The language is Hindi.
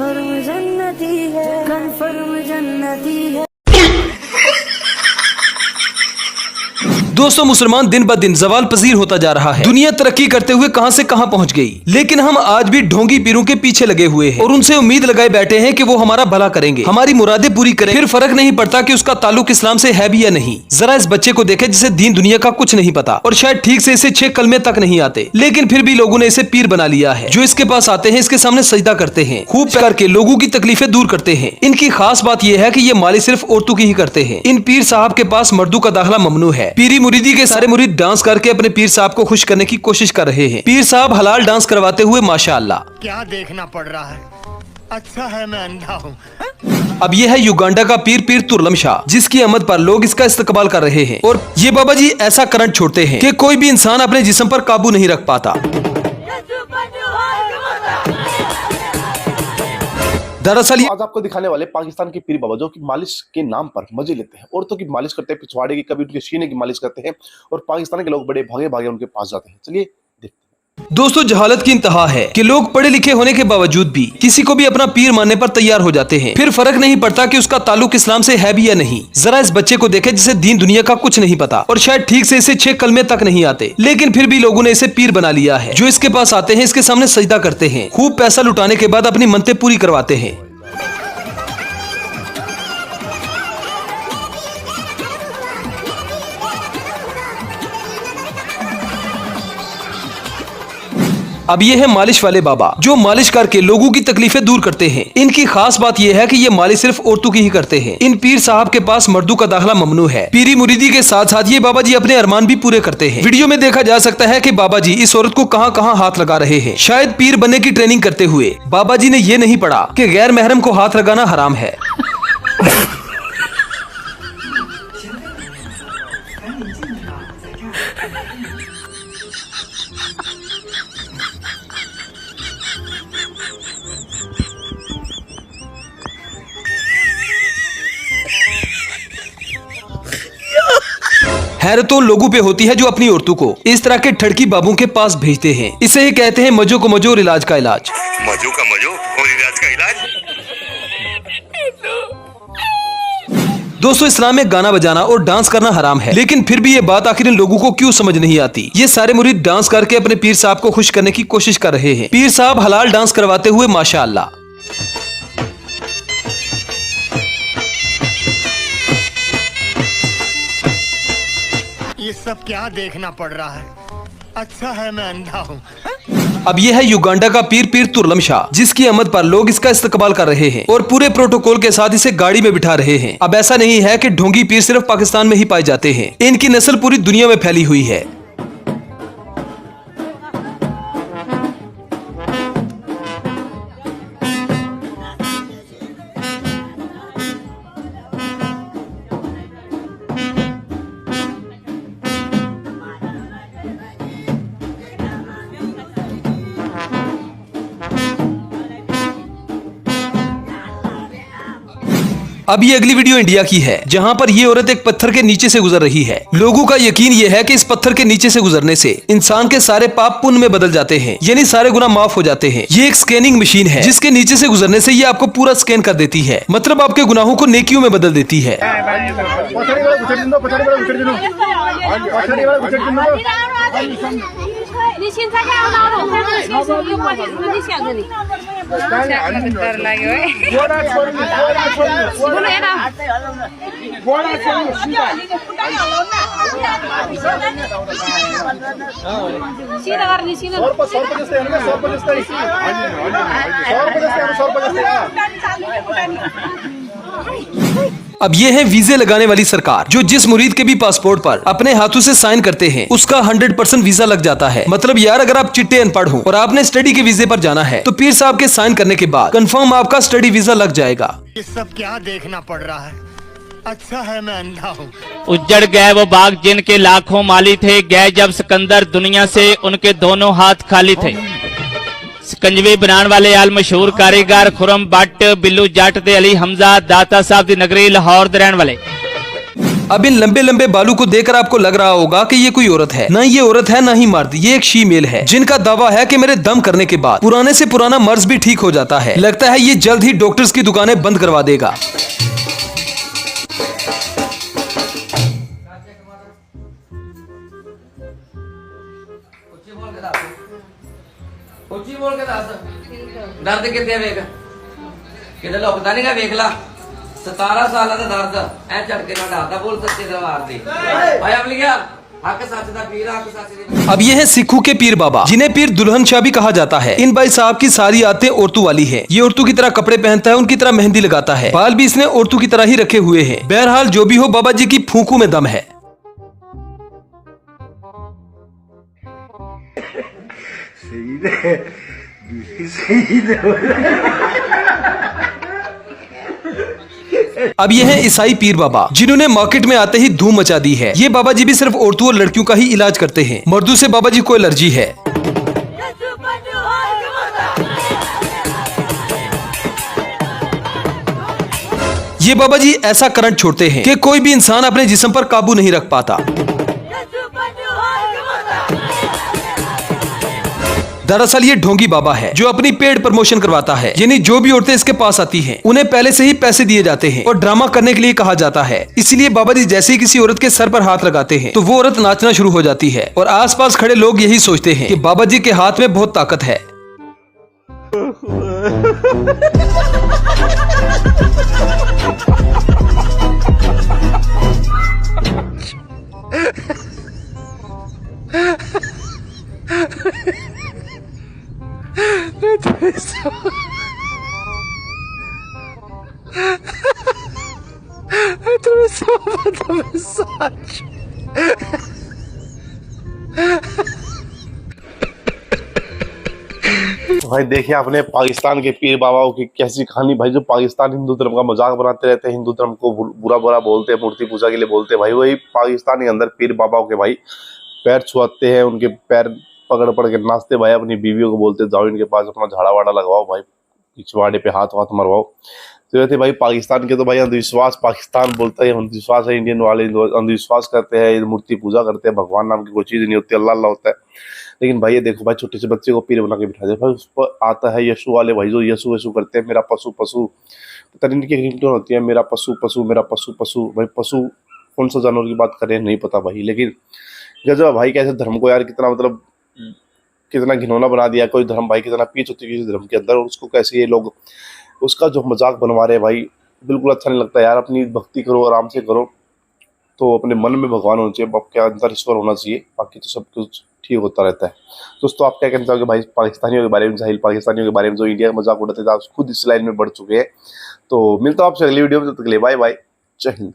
कन्फर्म जन्नती है, कन्फर्म जन्नती है। दोस्तों, मुसलमान दिन ब दिन जवाल पजीर होता जा रहा है। दुनिया तरक्की करते हुए कहां से कहां पहुंच गई, लेकिन हम आज भी ढोंगी पीरों के पीछे लगे हुए हैं और उनसे उम्मीद लगाए बैठे हैं कि वो हमारा भला करेंगे, हमारी मुरादें पूरी करेंगे। फिर फर्क नहीं पड़ता कि उसका ताल्लुक इस्लाम से है भी या नहीं। जरा इस बच्चे को देखे जिसे दीन दुनिया का कुछ नहीं पता और शायद ठीक से इसे 6 कलमे तक नहीं आते, लेकिन फिर भी लोगों ने इसे पीर बना लिया है। जो इसके पास आते हैं इसके सामने सजदा करते हैं, खूब करके लोगों की तकलीफें दूर करते हैं। इनकी खास बात यह है कि ये मालिश सिर्फ औरतों की ही करते हैं। इन पीर साहब के पास मर्दों का दाखिला ममनू है। पीरी मुरीदी के सारे मुरीद डांस करके अपने पीर साहब को खुश करने की कोशिश कर रहे हैं। पीर साहब हलाल डांस करवाते हुए माशाअल्लाह। क्या देखना पड़ रहा है, अच्छा है मैं अंधा हूँ। अब ये है युगांडा का पीर तुर्लम शाह, जिसकी आमद पर लोग इसका इस्तकबाल कर रहे हैं। और ये बाबा जी ऐसा करंट छोड़ते हैं कि कोई भी इंसान अपने जिस्म पर काबू नहीं रख पाता। दरअसल आज आपको दिखाने वाले पाकिस्तान के पीर बाबा जो कि मालिश के नाम पर मजे लेते हैं। औरतों की मालिश करते हैं, पिछवाड़े की, कभी उनके सीने की मालिश करते हैं और पाकिस्तान के लोग बड़े भागे भागे उनके पास जाते हैं। चलिए देखते हैं। दोस्तों, जहालत की इंतहा है कि लोग पढ़े लिखे होने के बावजूद भी किसी को भी अपना पीर मानने पर तैयार हो जाते हैं। फिर फर्क नहीं पड़ता कि उसका ताल्लुक इस्लाम से है भी या नहीं। जरा इस बच्चे को देखे जिसे दीन दुनिया का कुछ नहीं पता और शायद ठीक से इसे 6 कलमे तक नहीं आते, लेकिन फिर भी लोगों ने इसे पीर बना लिया है। जो इसके पास आते हैं इसके सामने सजदा करते हैं, खूब पैसा लुटाने के बाद अपनी मन्नतें पूरी करवाते हैं। अब ये है मालिश वाले बाबा, जो मालिश करके लोगों की तकलीफें दूर करते हैं। इनकी खास बात यह है कि ये मालिश सिर्फ औरतों की ही करते हैं। इन पीर साहब के पास मर्दों का दाखिला ममनू है। पीरी मुरीदी के साथ साथ ये बाबा जी अपने अरमान भी पूरे करते हैं। वीडियो में देखा जा सकता है कि बाबा जी इस औरत को कहां कहां हाथ लगा रहे हैं। शायद पीर बनने की ट्रेनिंग करते हुए बाबा जी ने ये नहीं पढ़ा कि गैर महरम को हाथ लगाना हराम है। हैरत तो लोगों पे होती है जो अपनी औरतों को इस तरह के ठड़की बाबू के पास भेजते हैं। इसे ही कहते हैं मजो को मजो और इलाज का इलाज। मजो का मजो और इलाज का इलाज। दोस्तों, इस्लाम में गाना बजाना और डांस करना हराम है, लेकिन फिर भी ये बात आखिर इन लोगों को क्यों समझ नहीं आती। ये सारे मुरीद डांस करके अपने पीर साहब को खुश करने की कोशिश कर रहे हैं। पीर साहब हलाल डांस करवाते हुए माशाअल्लाह। ये सब क्या देखना पड़ रहा है, अच्छा है मैं अंधा हूँ। अब ये है युगांडा का पीर तुर्लम शाह, जिसकी आमद पर लोग इसका इस्तकबाल कर रहे हैं और पूरे प्रोटोकॉल के साथ इसे गाड़ी में बिठा रहे हैं। अब ऐसा नहीं है कि ढोंगी पीर सिर्फ पाकिस्तान में ही पाए जाते हैं। इनकी नस्ल पूरी दुनिया में फैली हुई है। अब ये अगली वीडियो इंडिया की है, जहां पर ये औरत एक पत्थर के नीचे से गुजर रही है। लोगों का यकीन ये है कि इस पत्थर के नीचे से गुजरने से इंसान के सारे पाप पुण्य में बदल जाते हैं, यानी सारे गुनाह माफ हो जाते हैं। ये एक स्कैनिंग मशीन है जिसके नीचे से गुजरने से ये आपको पूरा स्कैन कर देती है, मतलब आपके गुनाहों को नेकियों में बदल देती है। अब ये है वीजे लगाने वाली सरकार, जो जिस मुरीद के भी पासपोर्ट पर अपने हाथों से साइन करते हैं उसका 100% वीजा लग जाता है। मतलब यार, अगर आप चिट्टे अनपढ़ हो और आपने स्टडी के वीजे पर जाना है तो पीर साहब के साइन करने के बाद कंफर्म आपका स्टडी वीजा लग जाएगा। ये सब क्या देखना पड़ रहा है, अच्छा है मैं अंधा हूँ। उजड़ गए वो बाग जिनके लाखों माली थे, गए जब सिकंदर दुनिया से उनके दोनों हाथ खाली थे। सिकंजवी बनाने वाले आल मशहूर कारीगर खुरम भट्ट, बिल्लू जट ते अली हमजा दाता साहब दी नगरी लाहौर दे रहने वाले। अब इन लंबे लंबे बालों को देखकर आपको लग रहा होगा कि ये कोई औरत है। न ये औरत है न ही मर्द, ये एक शीमेल है जिनका दावा है कि मेरे दम करने के बाद पुराने से पुराना मर्ज भी ठीक हो जाता है। लगता है ये जल्द ही डॉक्टर्स की दुकानें बंद करवा देगा। ਉੱਚੀ ਬੋਲ ਕੇ ਦੱਸ ਦਰਦ ਕਿੱਥੇ ਵੇਖ ਕਿਤੇ ਲੁਕਦਾ ਨਹੀਂਗਾ ਵੇਖ ਲਾ 17 ਸਾਲਾਂ ਦਾ ਦਰਦ ਐ ਝਟਕੇ ਨਾਲ ਡਰਦਾ ਬੋਲ ਸੱਚੇ ਦਰਬਾਰ ਦੀ ਆਇਆ ਅਮਲੀਆ हक सच दा पीर हक सच दी। अब ये है सिखों के पीर बाबा, जिन्हें पीर दुल्हन शाह भी कहा जाता है। इन भाई साहब की सारी आदतें औरतों वाली है। ये औरतों की तरह कपड़े पहनता है, उनकी तरह मेहंदी लगाता है, बाल भी इसने औरतों की तरह ही रखे हुए हैं। बहरहाल जो भी हो, बाबा जी की फूंकू में दम है। अब ये है ईसाई पीर बाबा, जिन्होंने मार्केट में आते ही धूम मचा दी है। ये बाबा जी भी सिर्फ औरतों और लड़कियों का ही इलाज करते हैं, मर्दों से बाबा जी को एलर्जी है। ये बाबा जी ऐसा करंट छोड़ते हैं कि कोई भी इंसान अपने जिस्म पर काबू नहीं रख पाता। दरअसल ये ढोंगी बाबा है जो अपनी पेड प्रमोशन करवाता है, यानी जो भी औरतें इसके पास आती हैं उन्हें पहले से ही पैसे दिए जाते हैं और ड्रामा करने के लिए कहा जाता है। इसलिए बाबा जी जैसे ही किसी औरत के सर पर हाथ लगाते हैं तो वो औरत नाचना शुरू हो जाती है और आसपास खड़े लोग यही सोचते हैं कि बाबा जी के हाथ में बहुत ताकत है। भाई देखिए आपने पाकिस्तान के पीर बाबाओं की कैसी कहानी भाई, जो पाकिस्तान हिंदू धर्म का मजाक बनाते रहते हैं, हिंदू धर्म को बुरा बुरा बोलते हैं, मूर्ति पूजा के लिए बोलते हैं भाई, वही पाकिस्तान के अंदर पीर बाबाओं के भाई पैर छुआते हैं, उनके पैर पकड़ पकड़ के नाचते भाई, अपनी बीवियों को बोलते जाओ इनके पास अपना झाड़ा वाड़ा लगवाओ भाई, पिछवाड़े पे हाथ वाथ मरवाओ। तो ये थे भाई पाकिस्तान के, तो भाई अंधविश्वास पाकिस्तान बोलता है अंधविश्वास है, इंडियन वाले अंधविश्वास करते हैं, मूर्ति पूजा करते हैं, भगवान नाम की कोई चीज नहीं होती, अल्लाह अल्लाह होता है। लेकिन भाई ये देखो भाई छोटे से बच्चे को पीर बना के बिठा दे भाई, उस पर आता है यशु वाले भाई जो यशु यशु करते हैं, मेरा पशु पशु, पता नहीं इनकी रिंगटोन होती है मेरा पशु पशु मेरा पशु पशु। भाई पशु कौन सा जानवर की बात करें नहीं पता भाई, लेकिन गजब भाई कैसे धर्म को यार कितना मतलब कितना घिनौना बना दिया। कोई धर्म भाई कितना पीछ होती है किसी धर्म के अंदर, और उसको कैसे ये लोग उसका जो मजाक बनवा रहे हैं भाई, बिल्कुल अच्छा नहीं लगता यार। अपनी भक्ति करो, आराम से करो, तो अपने मन में भगवान होना चाहिए, आपके अंदर ईश्वर होना चाहिए, बाकी तो सब कुछ ठीक होता रहता है। दोस्तों आप क्या कहना चाहोगे भाई पाकिस्तानियों के बारे में, जाहिल पाकिस्तानियों के बारे में जो इंडिया का मजाक उड़ाते थे, आप खुद इस लाइन में बढ़ चुके हैं। तो मिलता हूँ आपसे अगली वीडियो में, तब तक के लिए बाय बाय, जय हिंद।